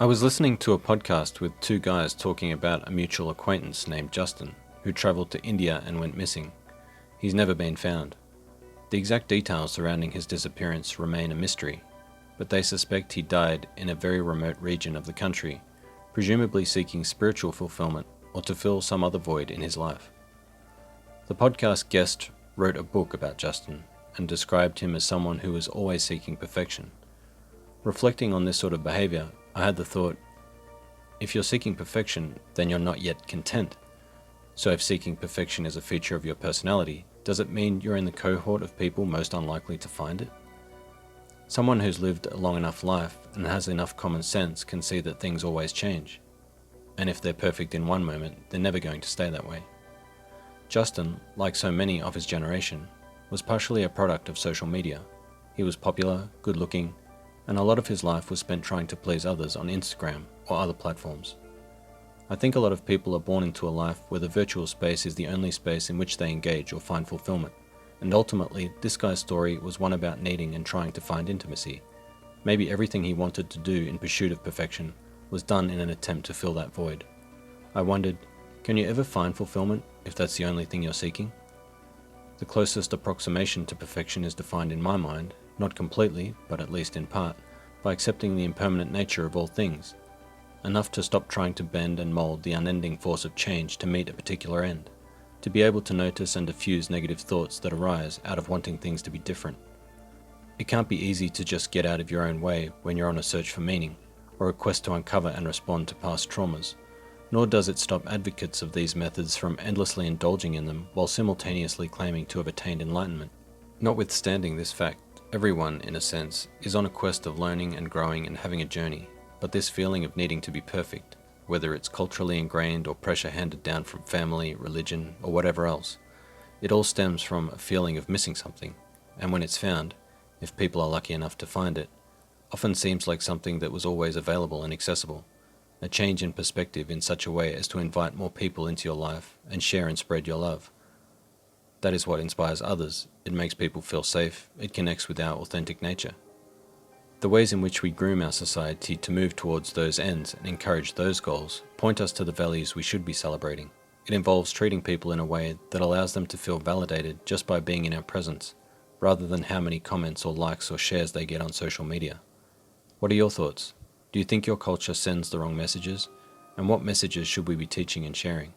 I was listening to a podcast with two guys talking about a mutual acquaintance named Justin, who travelled to India and went missing. He's never been found. The exact details surrounding his disappearance remain a mystery, but they suspect he died in a very remote region of the country, presumably seeking spiritual fulfilment or to fill some other void in his life. The podcast guest wrote a book about Justin and described him as someone who was always seeking perfection. Reflecting on this sort of behaviour, I had the thought, if you're seeking perfection, then you're not yet content. So if seeking perfection is a feature of your personality, does it mean you're in the cohort of people most unlikely to find it? Someone who's lived a long enough life and has enough common sense can see that things always change. And if they're perfect in one moment, they're never going to stay that way. Justin, like so many of his generation, was partially a product of social media. He was popular, good-looking, and a lot of his life was spent trying to please others on Instagram or other platforms. I think a lot of people are born into a life where the virtual space is the only space in which they engage or find fulfillment, and ultimately this guy's story was one about needing and trying to find intimacy. Maybe everything he wanted to do in pursuit of perfection was done in an attempt to fill that void. I wondered, can you ever find fulfillment if that's the only thing you're seeking? The closest approximation to perfection is defined in my mind, not completely, but at least in part, by accepting the impermanent nature of all things, enough to stop trying to bend and mould the unending force of change to meet a particular end, to be able to notice and diffuse negative thoughts that arise out of wanting things to be different. It can't be easy to just get out of your own way when you're on a search for meaning, or a quest to uncover and respond to past traumas, nor does it stop advocates of these methods from endlessly indulging in them while simultaneously claiming to have attained enlightenment. Notwithstanding this fact, everyone, in a sense, is on a quest of learning and growing and having a journey, but this feeling of needing to be perfect, whether it's culturally ingrained or pressure handed down from family, religion, or whatever else, it all stems from a feeling of missing something, and when it's found, if people are lucky enough to find it, often seems like something that was always available and accessible, a change in perspective in such a way as to invite more people into your life and share and spread your love. That is what inspires others. It makes people feel safe. It connects with our authentic nature. The ways in which we groom our society to move towards those ends and encourage those goals point us to the values we should be celebrating. It involves treating people in a way that allows them to feel validated just by being in our presence, rather than how many comments or likes or shares they get on social media. What are your thoughts? Do you think your culture sends the wrong messages? And what messages should we be teaching and sharing?